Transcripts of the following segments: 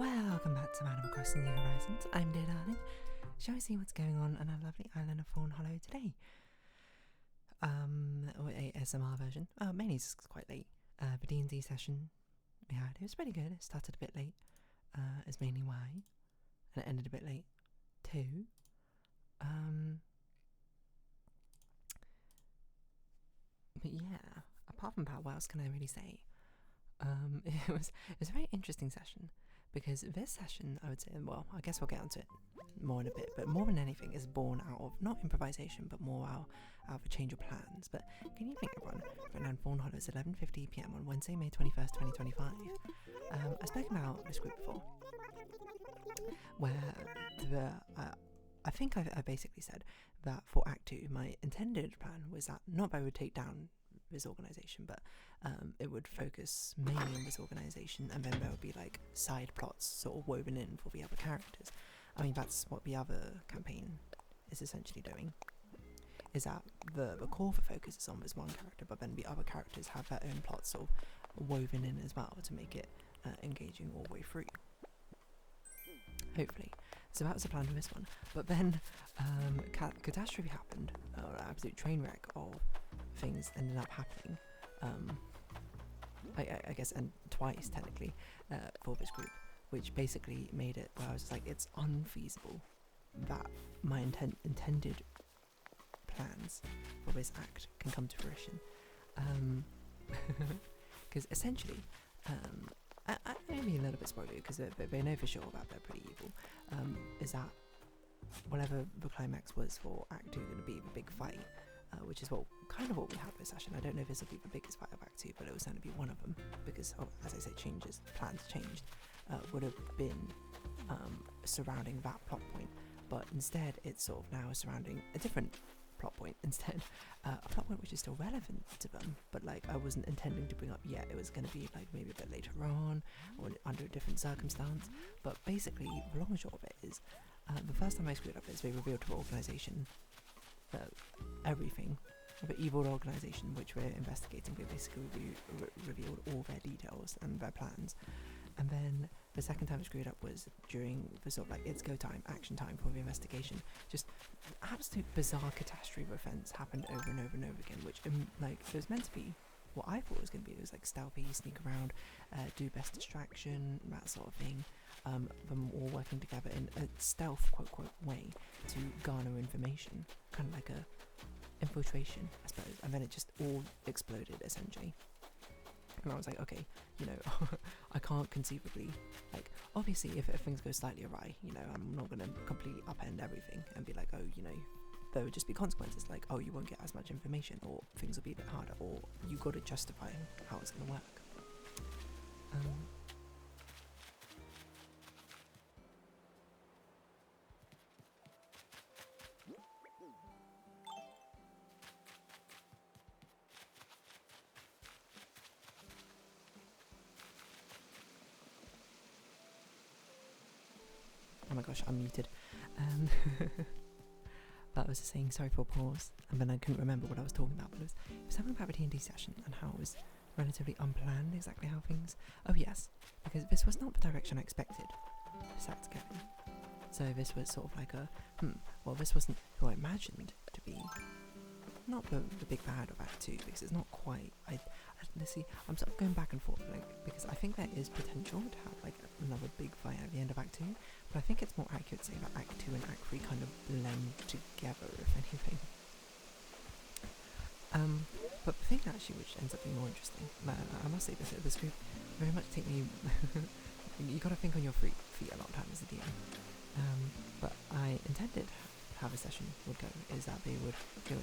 Welcome back to Animal Crossing New Horizons. I'm Dear Darling. Shall we see what's going on our lovely island of Fawnhallow today? Or a ASMR version. Mainly it's quite late. The D&D session we had, it was pretty good. It started a bit late. Is mainly why. And it ended a bit late too. But yeah, apart from that, what else can I really say? It was a very interesting session, because this session, I would say, well, I guess we'll get onto it more in a bit, but more than anything is born out of not improvisation, but more out of a change of plans. But can you think, everyone, right now in Fawnhallow it's 11:50 PM on Wednesday, May 21st, 2025. I've spoken about this group before, where I think I basically said that for Act 2, my intended plan was that not that I would take down this organisation, but it would focus mainly on this organisation, and then there would be like side plots sort of woven in for the other characters. I mean, that's what the other campaign is essentially doing, is that the core for focus is on this one character, but then the other characters have their own plots sort of woven in as well to make it engaging all the way through. Hopefully. So that was the plan for this one. But then catastrophe happened, or an absolute train wreck of things ended up happening. I guess, and twice technically, for this group, which basically made it where I was just like, it's unfeasible that my intended plans for this act can come to fruition. Because essentially, I may be a little bit spoilery, because they know for sure that they're pretty evil, is that whatever the climax was for Act 2 going to be the big fight, which is kind of what we had this session. I don't know if this will be the biggest fight of Act 2, but it was going to be one of them, because, as I say, plans changed, would have been surrounding that plot point, but instead it's sort of now surrounding a different plot point instead, a plot point which is still relevant to them, but like I wasn't intending to bring up yet. It was going to be like maybe a bit later on, or under a different circumstance. But basically, the long and short of it is, the first time I screwed up is they revealed to the organisation everything. The evil organisation which we're investigating, they basically revealed all their details and their plans. And then the second time I screwed up was during the sort of like it's go time, action time for the investigation. Just absolute bizarre catastrophe of events happened over and over and over again, which like it was meant to be what I thought it was going to be. It was like stealthy, sneak around, do best distraction, that sort of thing. Them all working together in a stealth quote way to garner information, kind of like a infiltration, I suppose. And then it just all exploded essentially. And I was like, okay, I can't conceivably, like, obviously if things go slightly awry, I'm not going to completely upend everything and be like, oh, there would just be consequences, like, oh, you won't get as much information, or things will be a bit harder, or you got to justify how it's going to work. Oh my gosh, I'm muted. That was saying sorry for a pause, and then I couldn't remember what I was talking about, but it was something about the D&D session and how it was relatively unplanned, exactly how things... Oh yes, because this was not the direction I expected this act to go in. So this was sort of like well, this wasn't who I imagined to be. Not the big bad of Act 2, because it's not quite... Let's see, I'm sort of going back and forth, like, because I think there is potential to have like another big fight at the end of Act 2, but I think it's more accurate to say that Act 2 and Act 3 kind of blend together, if anything. But the thing actually which ends up being more interesting, I must say this group very much take me... you gotta think on your feet a lot of times as a DM. But I intended how the session would go is that they would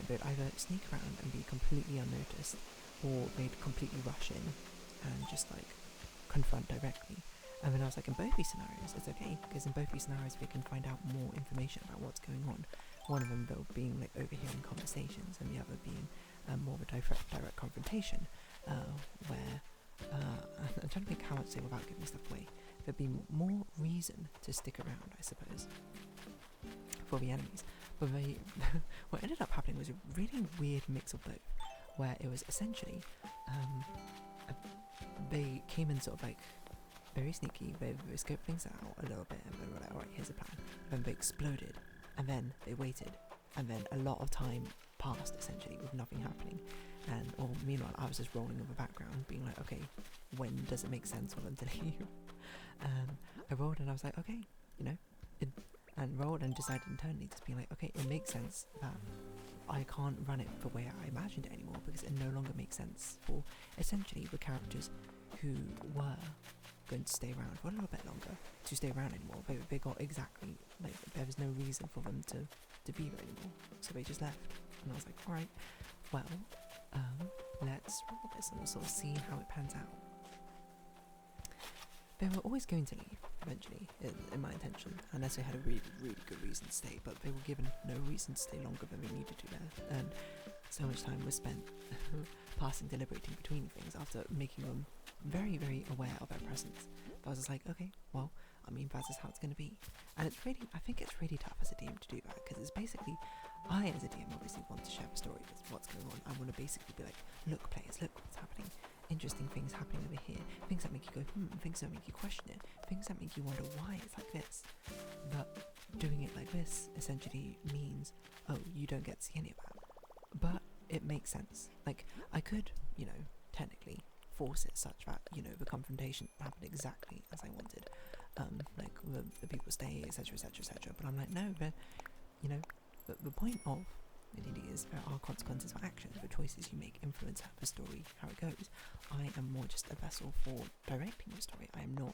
either sneak around and be completely unnoticed, or they'd completely rush in and just like confront directly. And then I was like, in both these scenarios it's okay, because in both these scenarios we can find out more information about what's going on. One of them though being like overhearing conversations, and the other being more of a direct confrontation, where I'm trying to think how much to say without giving stuff away. There'd be more reason to stick around, I suppose, for the enemies. But what ended up happening was a really weird mix of both, where it was essentially they came in sort of like very sneaky. They scoped things out a little bit, and they were like, alright, here's a plan. Then they exploded, and then they waited, and then a lot of time passed, essentially, with nothing happening. And meanwhile, I was just rolling in the background, being like, okay, when does it make sense for them to leave? I rolled, and I was like, okay, and rolled and decided internally, just being like, okay, it makes sense that I can't run it the way I imagined it anymore, because it no longer makes sense for essentially the characters who were going to stay around for a little bit longer to stay around anymore. They got exactly, like, there was no reason for them to be there anymore, so they just left. And I was like, alright, well, let's roll this and we'll sort of see how it pans out. They were always going to leave, eventually, in my intention, unless they had a really, really good reason to stay, but they were given no reason to stay longer than they needed to there, and so much time was spent passing, deliberating between things after making them very, very aware of their presence. But I was just like, okay, well, I mean, that is how it's going to be. And it's really, I think it's really tough as a DM to do that, because it's basically, I as a DM obviously want to share the story of what's going on. I want to basically be like, look players, look what's happening. Interesting things happening over here, things that make you go things that make you question it, things that make you wonder why it's like this. But doing it like this essentially means, oh, you don't get to see any of that. But it makes sense. Like, I could, technically force it such that, the confrontation happened exactly as I wanted. Like, the people stay, etc, etc, etc. But I'm like, no, the point of D&D is there are consequences for actions. The choices you make influence the story, how it goes. I am more just a vessel for directing the story. I am not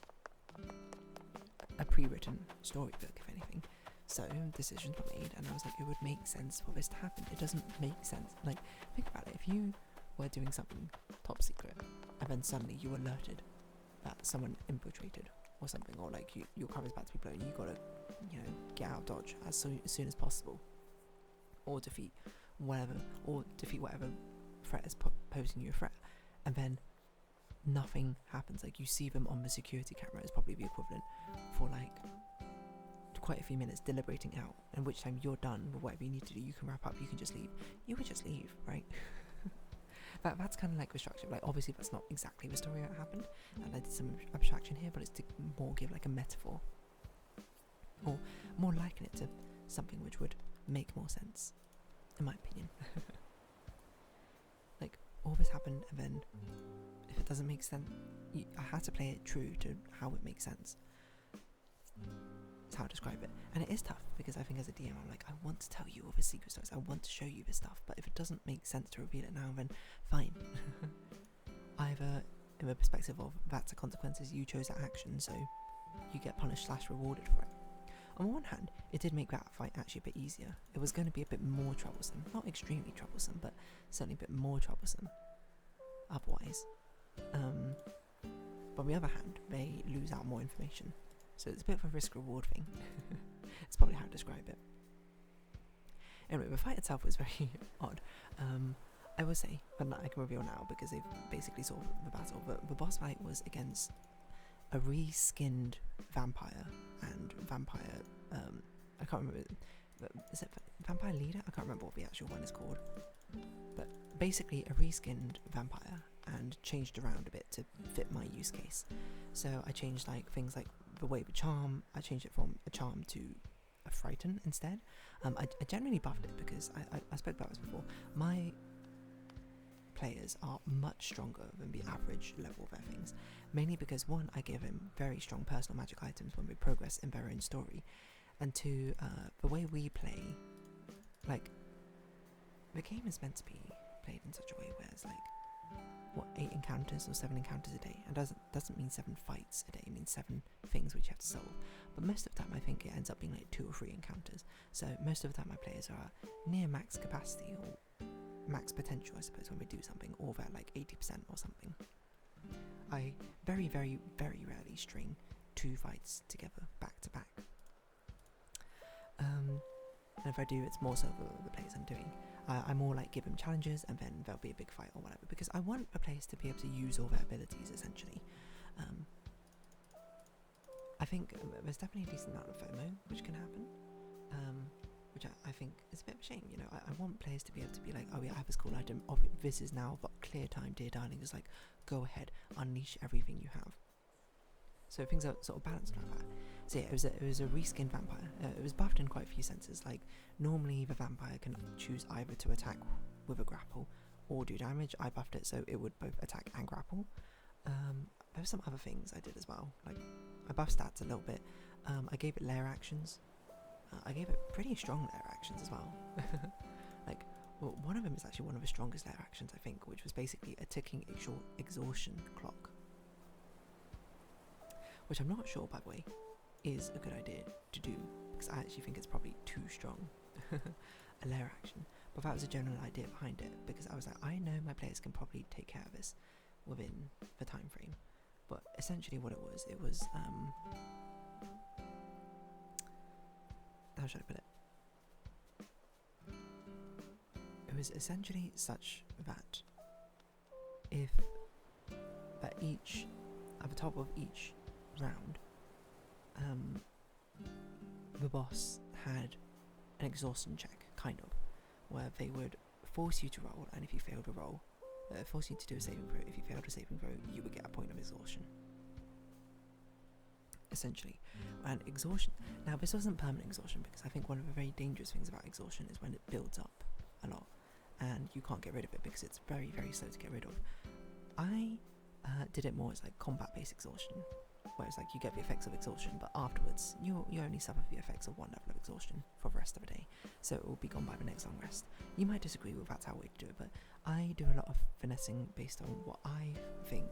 a pre-written storybook, if anything. So decisions were made, and I was like, it would make sense for this to happen. It doesn't make sense. Like, think about it. If you were doing something top secret, and then suddenly you alerted that someone infiltrated or something, or like your cover is about to be blown, you gotta, get out of dodge as soon as possible. Or defeat whatever threat is posing you a threat, and then nothing happens. Like, you see them on the security camera is probably the equivalent for like quite a few minutes deliberating out, and which time you're done with whatever you need to do, you can wrap up, you can just leave. You would just leave, right? That's kind of like the structure. Like, obviously that's not exactly the story that happened, and I did some abstraction here, but it's to more give like a metaphor, or more liken it to something which would make more sense, in my opinion. Like, all this happened, and then if it doesn't make sense, I had to play it true to how it makes sense. That's how I describe it. And it is tough, because I think as a DM I'm like, I want to tell you all the secret stories, I want to show you this stuff, but if it doesn't make sense to reveal it now, then fine. Either in the perspective of that's the consequences, you chose that action, so you get punished / rewarded for it. On one hand, it did make that fight actually a bit easier. It was going to be a bit more troublesome. Not extremely troublesome, but certainly a bit more troublesome otherwise. But on the other hand, they lose out more information. So it's a bit of a risk-reward thing. It's probably how to describe it. Anyway, the fight itself was very odd. I will say, but I can reveal now because they've basically solved the battle, but the boss fight was against a reskinned vampire and vampire, I can't remember, is it vampire leader? I can't remember what the actual one is called, but basically a reskinned vampire and changed around a bit to fit my use case. So I changed like things like the way the charm, I changed it from a charm to a frighten instead. I generally buffed it because I spoke about this before. My players are much stronger than the average level of their things, mainly because one, I give them very strong personal magic items when we progress in their own story, and two, the way we play, like, the game is meant to be played in such a way where it's like, 8 encounters or 7 encounters a day, and doesn't mean 7 fights a day, it means 7 things which you have to solve, but most of the time I think it ends up being like 2 or 3 encounters, so most of the time my players are near max capacity or max potential, I suppose, when we do something, or they're like 80% or something. I very, very, very rarely string 2 fights together back to back. And if I do, it's more so the plays I'm doing. I more like give them challenges, and then there'll be a big fight or whatever, because I want the players to be able to use all their abilities, essentially. I think there's definitely a decent amount of FOMO which can happen, which I think is a bit of a shame. I want players to be able to be like, oh yeah, I have this cool item, this is now clear time, dear darling, just like, go ahead, unleash everything you have. So things are sort of balanced like that. So yeah, it was a reskinned vampire. It was buffed in quite a few senses. Like normally the vampire can choose either to attack with a grapple or do damage. I buffed it so it would both attack and grapple. There were some other things I did as well. Like I buffed stats a little bit. I gave it lair actions. I gave it pretty strong lair actions as well. Like, well, one of them is actually one of the strongest lair actions I think, which was basically a ticking exhaustion clock. Which I'm not sure, by the way, is a good idea to do, because I actually think it's probably too strong, a lair action. But that was a general idea behind it, because I was like, I know my players can probably take care of this within the time frame. But essentially what it was, how should I put it? It was essentially such that at the top of each round, the boss had an exhaustion check, kind of, where they would force you to roll, and if you failed to roll, force you to do a saving throw. If you failed a saving throw, you would get a point of exhaustion. Essentially. And exhaustion, now this wasn't permanent exhaustion, because I think one of the very dangerous things about exhaustion is when it builds up a lot, and you can't get rid of it because it's very, very slow to get rid of. I did it more as like combat-based exhaustion, where it's like you get the effects of exhaustion, but afterwards you only suffer the effects of one level of exhaustion for the rest of the day, so it will be gone by the next long rest. You might disagree with that's how we do it, but I do a lot of finessing based on what I think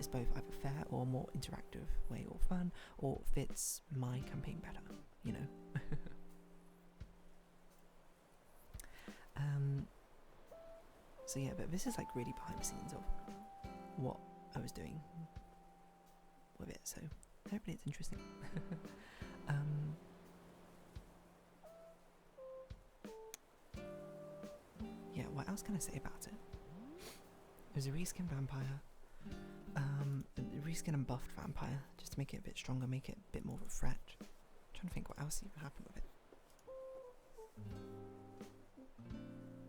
is both either fair or more interactive way or fun, or fits my campaign better, you know. So yeah, but this is like really behind the scenes of what I was doing with it, so hopefully it's interesting. Yeah, what else can I say about it? It was a reskin vampire, a reskin and buffed vampire, just to make it a bit stronger, make it a bit more of a threat. I'm trying to think what else even happened with it.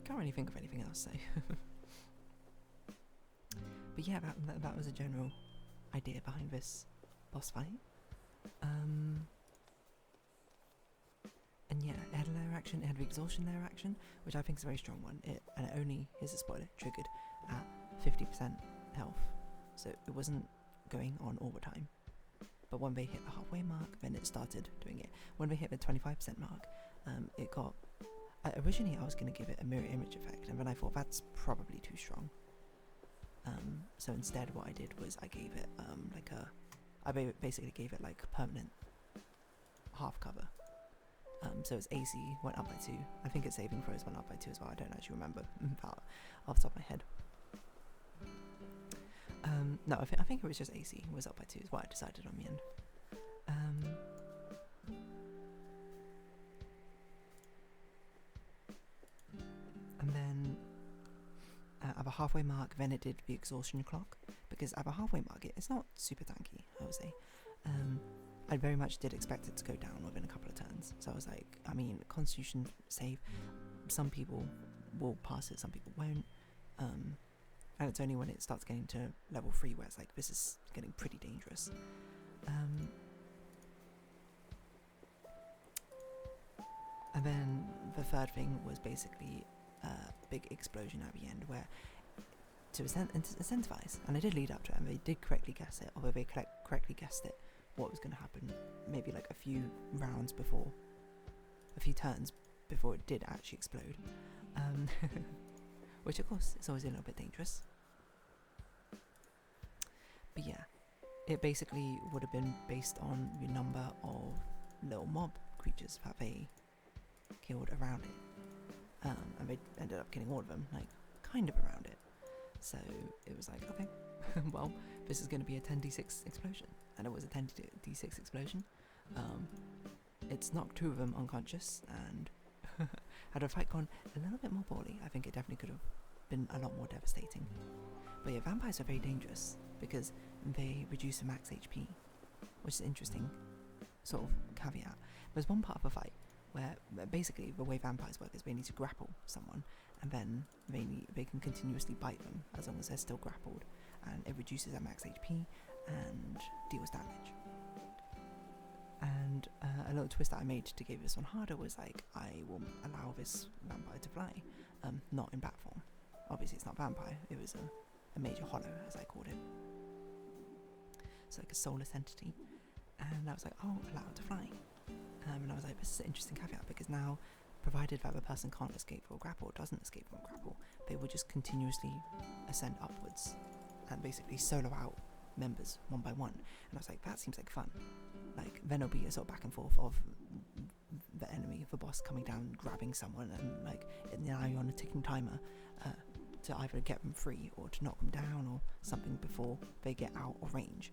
Can't really think of anything else, so. But yeah, that was a general idea behind this boss fight. And yeah, it had a lair action, it had the exhaustion lair action, which I think is a very strong one. And it only, here's a spoiler, triggered at 50% health. So it wasn't going on all the time. But when they hit the halfway mark, then it started doing it. When they hit the 25% mark, it got... originally I was going to give it a mirror image effect, and then I thought that's probably too strong. So instead what I did was I gave it I basically gave it like permanent half cover. So its AC went up by 2. I think its saving throws went up by 2 as well. I don't actually remember that off the top of my head. No, I think it was just AC was up by 2 is what I decided on the end. And then at the halfway mark, then it did the exhaustion clock, because at the halfway mark it's not super tanky, I would say. I very much did expect it to go down within a couple of turns, so I was like, I mean, constitution save, some people will pass it, some people won't, and it's only when it starts getting to level 3 where it's like, this is getting pretty dangerous. And then the third thing was basically a big explosion at the end, where to incentivize, and I did lead up to it, and they did correctly guess it, although they correctly guessed it, what was going to happen, maybe like a few rounds before, a few turns before it did actually explode, which of course is always a little bit dangerous. But yeah, it basically would have been based on the number of little mob creatures that they killed around it, and they ended up killing all of them, like kind of around it. So it was like, okay, well, this is going to be a 10d6 explosion, and it was a 10d6 explosion. It's knocked 2 of them unconscious, and had the fight gone a little bit more poorly, I think it definitely could have been a lot more devastating. But yeah, vampires are very dangerous because they reduce the max HP, which is an interesting sort of caveat. There's one part of a fight where basically the way vampires work is they need to grapple someone, and then they can continuously bite them as long as they're still grappled, and it reduces their max HP, and deals damage. And a little twist that I made to give this one harder was like, I will allow this vampire to fly, not in bat form. Obviously it's not vampire, it was a major hollow, as I called it. So like a soulless entity. And I was like, oh, allow it to fly. And I was like, this is an interesting caveat, because now, provided that the person can't escape from a grapple, or doesn't escape from a grapple, they will just continuously ascend upwards and basically solo out members one by one. And I was like, that seems like fun. Like, then there'll be a sort of back and forth of the enemy, the boss, coming down, grabbing someone, and like now you're on a ticking timer to either get them free or to knock them down or something before they get out of range.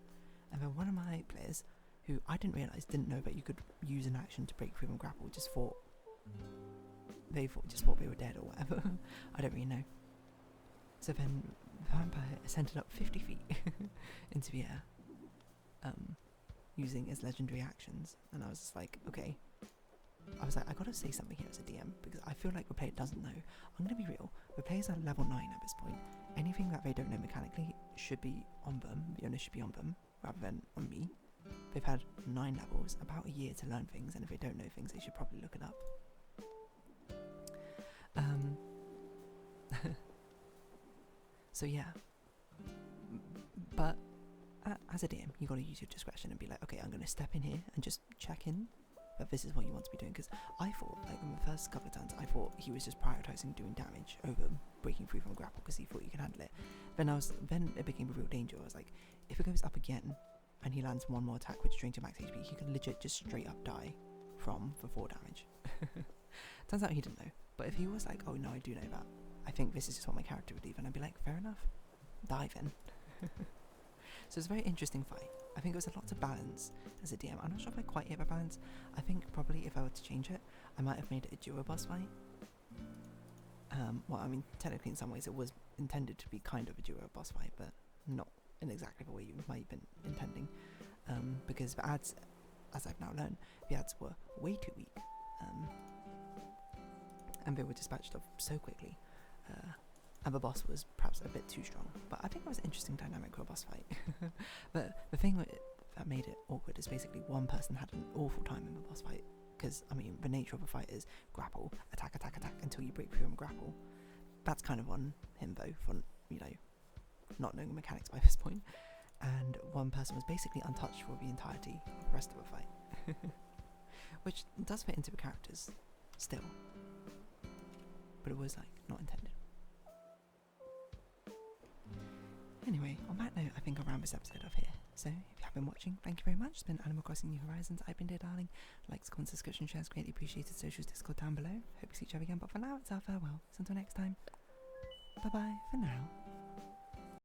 And then one of my players, who I didn't realise didn't know that you could use an action to break free from grapple, just thought they were dead or whatever. I don't really know. So then the vampire ascended up 50 feet into the air, using his legendary actions, and I was just like, okay. I was like, I gotta say something here as a DM, because I feel like the player doesn't know. I'm gonna be real, the players are level 9 at this point. Anything that they don't know mechanically should be on them, the onus should be on them, rather than on me. They've had 9 levels, about a year to learn things, and if they don't know things, they should probably look it up. So yeah. But as a DM, you gotta use your discretion and be like, okay, I'm gonna step in here and just check in that this is what you want to be doing, because I thought, like, in the first couple of times, I thought he was just prioritising doing damage over breaking free from grapple because he thought you could handle it. Then it became a real danger. I was like, if it goes up again and he lands one more attack which drains your max HP, he could legit just straight up die from the 4 damage. Turns out he didn't know. But if he was like, oh no, I do know that, I think this is just what my character would leave, and I'd be like, fair enough, die then. So it's a very interesting fight. I think it was a lot to balance as a DM. I'm not sure if I quite hit the balance. I think probably if I were to change it, I might have made it a duo boss fight. Well, I mean, technically in some ways it was intended to be kind of a duo boss fight, but not in exactly the way you might have been intending. Because the ads, as I've now learned, the ads were way too weak. And they were dispatched off so quickly. And the boss was perhaps a bit too strong, but I think it was an interesting dynamic for a boss fight. But the thing that made it awkward is basically one person had an awful time in the boss fight, because, I mean, the nature of a fight is grapple, attack, attack, attack, until you break through from grapple. That's kind of on him, though, for, you know, not knowing the mechanics by this point. And one person was basically untouched for the entirety of the rest of the fight. Which does fit into the characters, still. But it was, like, not intended. Anyway, on that note, I think I'll round this episode off here. So, if you have been watching, thank you very much. It's been Animal Crossing New Horizons. I've been Dear Darling. Likes, comments, subscription, shares, greatly appreciated. Socials, Discord down below. Hope to see each other again, but for now, it's our farewell. So until next time, bye-bye for now.